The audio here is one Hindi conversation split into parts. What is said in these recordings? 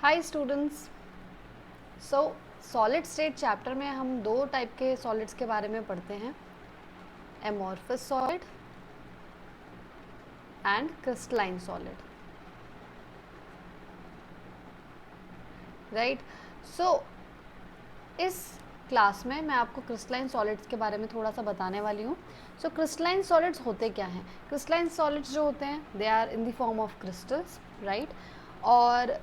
Hi students. सो सॉलिड स्टेट चैप्टर में हम दो टाइप के सॉलिड्स के बारे में पढ़ते हैं, amorphous solid and crystalline solid, right. So इस क्लास में मैं आपको क्रिस्टलाइन सॉलिड्स के बारे में थोड़ा सा बताने वाली हूँ। सो क्रिस्टलाइन सॉलिड्स होते क्या हैं? क्रिस्टलाइन सॉलिड्स जो होते हैं they are in the form of crystals, right. और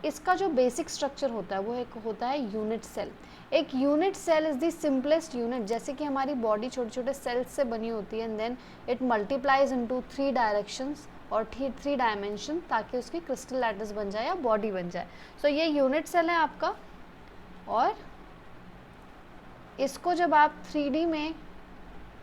इसका जो बेसिक स्ट्रक्चर होता है वो एक होता है यूनिट सेल। एक unit cell is the simplest unit. जैसे कि हमारी बॉडी छोटे छोटे सेल्स से बनी होती है and then it multiplies into 3 directions और 3 डायमेंशन, ताकि उसकी क्रिस्टल लैटिस बन जाए या बॉडी बन जाए। सो ये यूनिट सेल है आपका, और इसको जब आप 3D में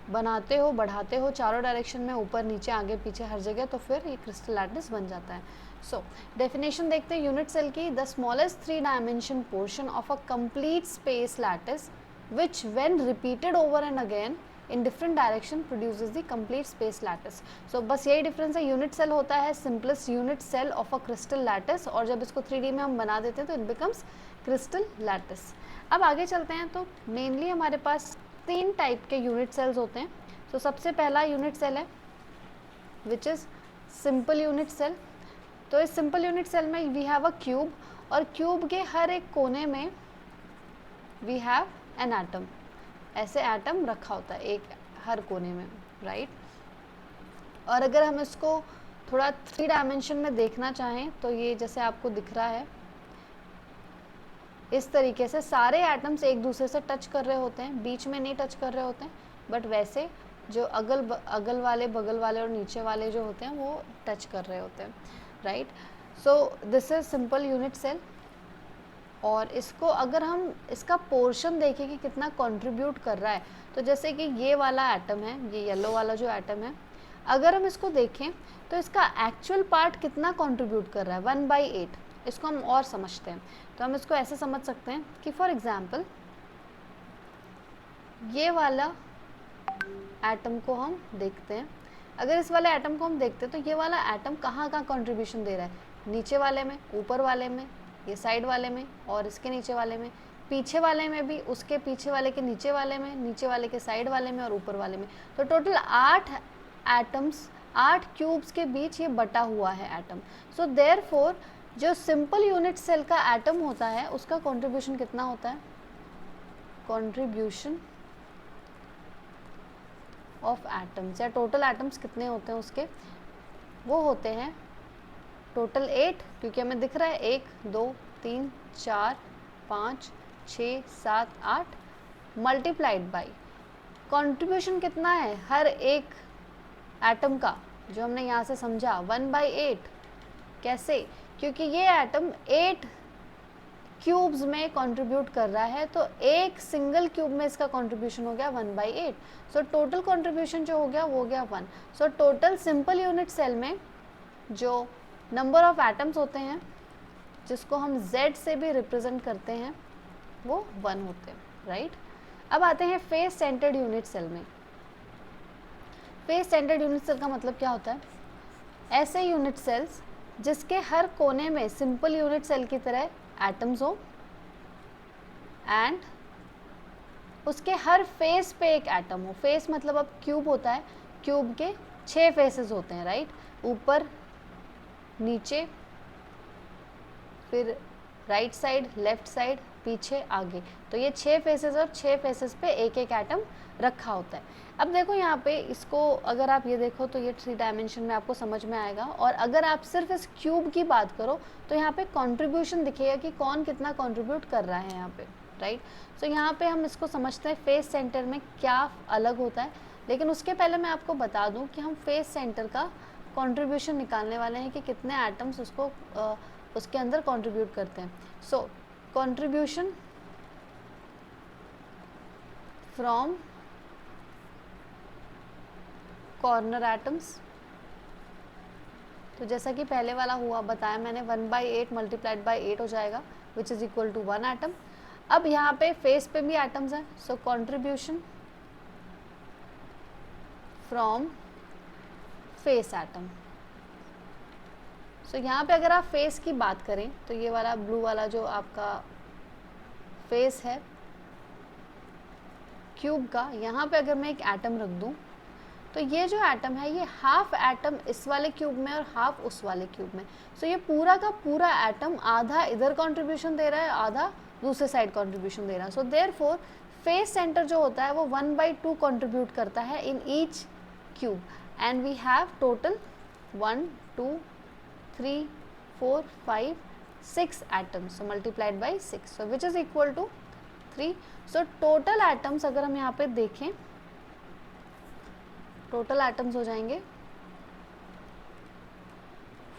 बनाते हो, बढ़ाते हो चारों डायरेक्शन में, ऊपर नीचे आगे पीछे हर जगह, तो फिर ये क्रिस्टल लैटिस बन जाता है। सो डेफिनेशन देखते हैं यूनिट सेल की। The smallest 3 dimension portion of a complete space lattice which when repeated over and again in different direction produces the complete space lattice. So बस यही डिफरेंस है, यूनिट सेल होता है simplest unit cell of a crystal lattice, और जब इसको 3D में हम बना देते हैं तो इट बिकम्स क्रिस्टल लैटिस। अब आगे चलते हैं। तो मेनली हमारे पास 3 टाइप के यूनिट सेल्स होते हैं। तो सबसे पहला यूनिट सेल है which is simple unit cell. तो इस सिंपल यूनिट सेल में वी हैव अ क्यूब, और क्यूब के हर एक कोने में वी हैव एन एटम। ऐसे एटम रखा होता है एक हर कोने में, राइट। और अगर हम इसको थोड़ा 3 डायमेंशन में देखना चाहें तो ये जैसे आपको दिख रहा है, इस तरीके से सारे एटम्स एक दूसरे से टच कर रहे होते हैं, बीच में नहीं टच कर रहे होते हैं, बट वैसे जो अगल वाले, बगल वाले और नीचे वाले जो होते हैं वो टच कर रहे होते हैं, right. So this is simple unit cell. और इसको अगर हम इसका पोर्शन देखें कि कितना कंट्रीब्यूट कर रहा है, तो जैसे कि ये वाला एटम है, ये येलो वाला जो एटम है, अगर हम इसको देखें तो इसका एक्चुअल पार्ट कितना कंट्रीब्यूट कर रहा है, 1/8। इसको हम और समझते हैं, तो हम इसको ऐसे समझ सकते हैं कि फॉर एग्जाम्पल ये वाला एटम को हम देखते हैं। अगर इस वाले एटम को हम देखते हैं तो ये वाला एटम कहाँ कहाँ कंट्रीब्यूशन दे रहा है, नीचे वाले में, ऊपर वाले में, ये साइड वाले में, और इसके नीचे वाले में, पीछे वाले में भी, उसके पीछे वाले के नीचे वाले में, नीचे वाले के साइड वाले में, और ऊपर वाले में। तो टोटल 8 एटम्स, 8 क्यूब्स के बीच ये बटा हुआ है एटम। सो देयरफॉर जो सिंपल यूनिट सेल का एटम होता है उसका कंट्रीब्यूशन कितना होता है, कंट्रीब्यूशन ऑफ एटम्स, या टोटल एटम्स कितने होते हैं उसके, वो होते हैं टोटल 8, क्योंकि हमें दिख रहा है 1 2 3 4 5 6 7 8 मल्टीप्लाइड बाई कंट्रीब्यूशन कितना है हर एक एटम का, जो हमने यहाँ से समझा 1/8। कैसे? क्योंकि ये एटम 8 क्यूब्स में कंट्रीब्यूट कर रहा है, तो एक सिंगल क्यूब में इसका कंट्रीब्यूशन हो गया 1/8। सो टोटल कंट्रीब्यूशन जो हो गया वो हो गया 1। So total simple unit cell में जो नंबर ऑफ एटम्स होते हैं, जिसको हम Z से भी रिप्रेजेंट करते हैं, वो 1 होते हैं, राइट। अब आते हैं फेस सेंटर्ड यूनिट सेल में। फेस सेंटर्ड यूनिट सेल का मतलब क्या होता है? ऐसे यूनिट सेल्स जिसके हर कोने में सिंपल यूनिट सेल की तरह एटम्स हो, एंड उसके हर फेस पे एक एटम हो। फेस मतलब अब क्यूब होता है, क्यूब के 6 फेसेस होते हैं, राइट। ऊपर, नीचे, फिर राइट साइड, लेफ्ट साइड, पीछे, आगे। तो ये 6 फेसेस, और 6 फेसेस पे एक एक एटम रखा होता है। अब देखो यहाँ पे इसको अगर आप ये देखो तो ये 3 डायमेंशन में आपको समझ में आएगा। और अगर आप सिर्फ इस क्यूब की बात करो तो यहाँ पे कंट्रीब्यूशन दिखेगा कि कौन कितना कंट्रीब्यूट कर रहा है यहाँ पे, राइट। सो यहाँ पे हम इसको समझते हैं फेस सेंटर में क्या अलग होता है। लेकिन उसके पहले मैं आपको बता दूँ कि हम फेस सेंटर का कंट्रीब्यूशन निकालने वाले हैं कि कितने एटम्स उसको उसके अंदर कंट्रीब्यूट करते हैं। So contribution from corner atoms, तो जैसा कि पहले वाला हुआ बताया मैंने, 1/8 मल्टीप्लाइड बाई 8 हो जाएगा, which is equal to 1 atom. अब यहाँ पे फेस पे भी एटम्स हैं, so contribution from face atom. So यहाँ पे अगर आप फेस की बात करें तो ये वाला ब्लू वाला जो आपका फेस है क्यूब का, यहाँ पे अगर मैं एक एटम रख दूँ तो ये जो एटम है ये हाफ एटम इस वाले क्यूब में और हाफ उस वाले क्यूब में। सो ये पूरा का पूरा एटम आधा इधर कंट्रीब्यूशन दे रहा है, आधा दूसरे साइड कंट्रीब्यूशन दे रहा है। सो देयरफॉर फेस सेंटर जो होता है वो 1/2 कंट्रीब्यूट करता है in each cube and we have total 1 2 3 4 5 6 atoms, so multiplied by 6, so which is equal to 3. so total atoms अगर हम यहाँ पे देखें, टोटल एटम्स हो जाएंगे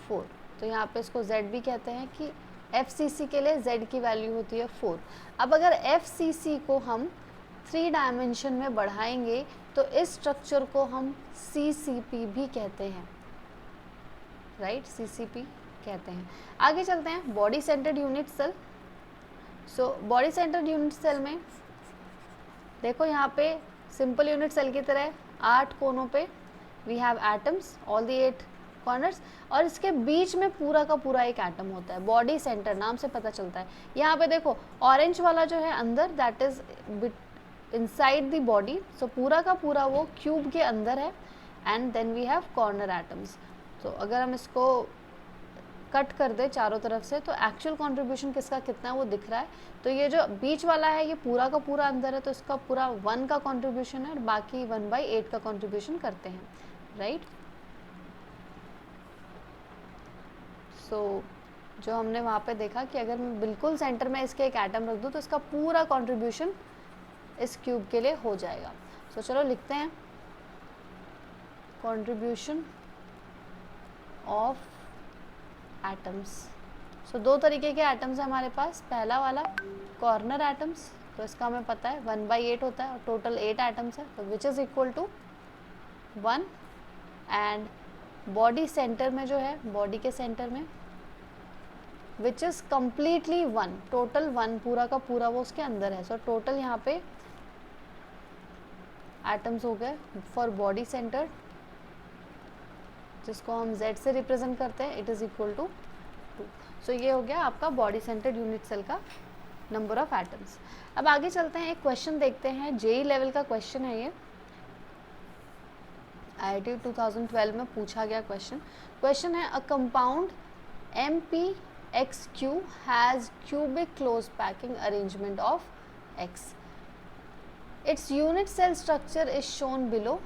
4। तो यहाँ पे इसको Z भी कहते हैं कि FCC के लिए Z की वैल्यू होती है 4। अब अगर FCC को हम 3 डायमेंशन में बढ़ाएंगे तो इस स्ट्रक्चर को हम CCP भी कहते हैं, राइट, CCP कहते हैं। आगे चलते हैं, body centred unit cell. So body centred unit cell में देखो यहाँ पे सिंपल यूनिट सेल की तरह 8 कोनों पे we have atoms, all the 8 corners, और इसके बीच में पूरा का पूरा एक एटम होता है। बॉडी सेंटर नाम से पता चलता है। यहाँ पे देखो ऑरेंज वाला जो है अंदर, that is inside the body, so पूरा का पूरा वो क्यूब के अंदर है। And then we have corner atoms. तो अगर हम इसको कट कर दे चारों तरफ से तो एक्चुअल कंट्रीब्यूशन किसका कितना है वो दिख रहा है। तो ये जो बीच वाला है ये पूरा का पूरा अंदर है, तो इसका पूरा 1 का कंट्रीब्यूशन है और बाकी 1/8 का कंट्रीब्यूशन करते हैं, राइट। सो जो हमने वहाँ पे देखा कि अगर मैं बिल्कुल सेंटर में इसके एक एटम रख दूँ तो इसका पूरा कंट्रीब्यूशन इस क्यूब के लिए हो जाएगा। सो चलो लिखते हैं, कंट्रीब्यूशन ऑफ एटम्स। सो 2 तरीके के एटम्स है हमारे पास। पहला वाला कॉर्नर एटम्स, तो इसका हमें पता है 1/8 होता है और टोटल 8 एटम्स है, तो which is equal to 1। And body centre में जो है, बॉडी के सेंटर में विच इज़ कम्प्लीटली 1, टोटल 1 पूरा का पूरा वो उसके अंदर है। सो टोटल यहाँ पे एटम्स हो गए फॉर बॉडी सेंटर, जिसको हम Z से रिप्रेजेंट करते हैं, इट इज़ इक्वल टू 2। सो ये हो गया आपका बॉडी सेंटर्ड यूनिट सेल का नंबर ऑफ एटम्स। अब आगे चलते हैं, एक क्वेश्चन देखते हैं, जेई लेवल का क्वेश्चन है ये, IIT 2012 में पूछा गया क्वेश्चन है, a compound MpXQ has cubic close packing arrangement of X, its unit cell structure is shown below,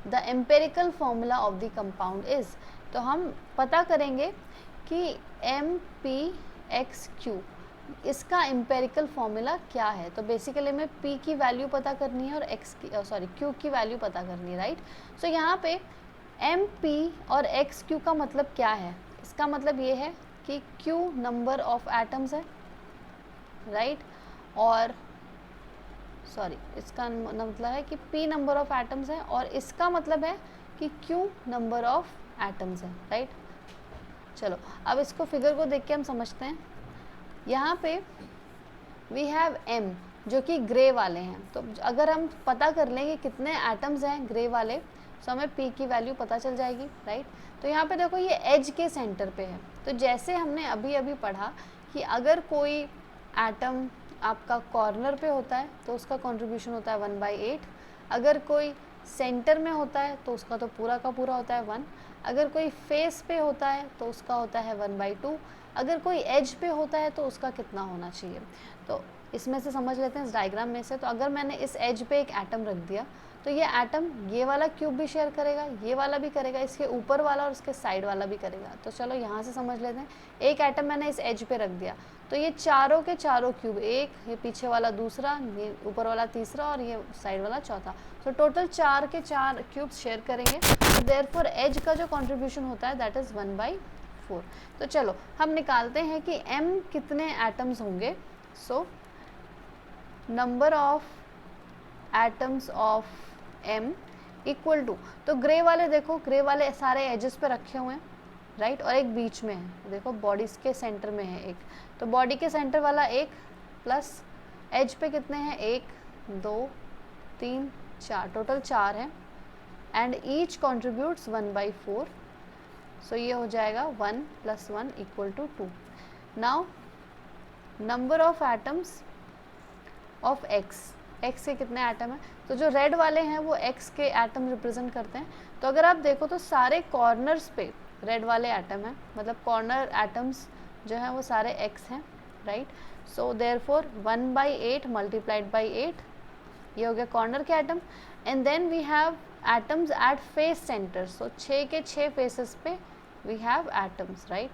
the empirical formula of the compound is. तो हम पता करेंगे कि MpXQ इसका एम्पेरिकल फॉर्मूला क्या है। तो बेसिकली हमें P की वैल्यू पता करनी है और Q की वैल्यू पता करनी है, राइट। सो यहाँ पे MP और XQ का मतलब क्या है, इसका मतलब ये है कि Q नंबर ऑफ एटम्स है, राइट, और इसका मतलब है कि P नंबर ऑफ एटम्स है और इसका मतलब है कि Q नंबर ऑफ एटम्स है, राइट। चलो अब इसको फिगर को देख के हम समझते हैं। यहाँ पे वी हैव M जो कि ग्रे वाले हैं, तो अगर हम पता कर लें कि कितने एटम्स हैं ग्रे वाले, तो हमें P की वैल्यू पता चल जाएगी, राइट। तो यहाँ पे देखो ये एज के सेंटर पे है, तो जैसे हमने अभी पढ़ा कि अगर कोई एटम आपका कॉर्नर पे होता है तो उसका कंट्रीब्यूशन होता है 1/8, अगर कोई सेंटर में होता है तो उसका तो पूरा का पूरा होता है 1, अगर कोई फेस पे होता है तो उसका होता है 1/2, अगर कोई एज पे होता है तो उसका कितना होना चाहिए। तो इसमें से समझ लेते हैं इस डायग्राम में से। तो अगर मैंने इस एज पे एक एटम रख दिया तो ये एटम ये वाला क्यूब भी शेयर करेगा, ये वाला भी करेगा, इसके ऊपर वाला और इसके साइड वाला भी करेगा। तो चलो यहाँ से समझ लेते हैं, एक एटम मैंने इस एज पे रख दिया तो ये चारों के चारों क्यूब, एक ये पीछे वाला दूसरा, ये ऊपर वाला तीसरा और ये साइड वाला चौथा, तो टोटल 4 के 4 क्यूब्स शेयर करेंगे। तो देयरफॉर एज का जो कंट्रीब्यूशन होता है दैट इज़ 1/4। तो चलो हम निकालते हैं कि M कितने एटम्स होंगे। So number of atoms of M equal to, तो ग्रे वाले देखो, ग्रे वाले सारे एजेस पे रखे हुए हैं, राइट, और एक बीच में है, देखो बॉडी के सेंटर में है एक, तो बॉडी के सेंटर वाला एक प्लस एज पे कितने हैं, 1 2 3 4, टोटल 4 है। एंड ईच कंट्रीब्यूट्स 1/4 सो ये हो जाएगा 1 + 1 = 2. Now number of atoms of x के कितने एटम हैं? तो जो रेड वाले हैं वो x के एटम रिप्रेजेंट करते हैं. तो अगर आप देखो तो सारे कॉर्नर्स पे रेड वाले एटम हैं, मतलब कॉर्नर एटम्स जो हैं वो सारे x हैं, right. So therefore 1/8 multiplied by 8, ये हो गया कॉर्नर के atom. And then we have atoms at face center. So 6 के 6 फेसेस पे we have atoms, right.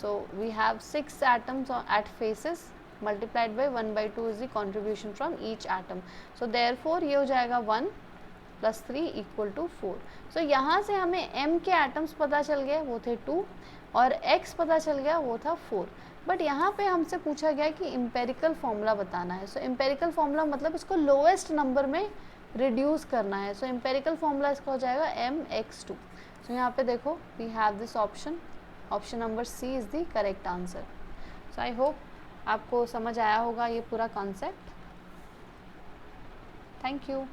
So we have 6 atoms at faces multiplied by 1/2 is the contribution from each atom. So therefore ये हो जाएगा 1 + 3 = 4. So यहाँ से हमें m के एटम्स पता चल गए, वो थे 2, और x पता चल गया, वो था 4. बट यहाँ पे हमसे पूछा गया कि इम्पेरिकल फॉर्मूला बताना है. सो इम्पेरिकल फॉर्मूला मतलब इसको लोएस्ट नंबर में रिड्यूस करना है. सो इम्पेरिकल फॉर्मूला इसका हो जाएगा mx2. सो यहाँ पे देखो we have this option number C is the correct answer. So I hope आपको समझ आया होगा ये पूरा कॉन्सेप्ट. Thank you.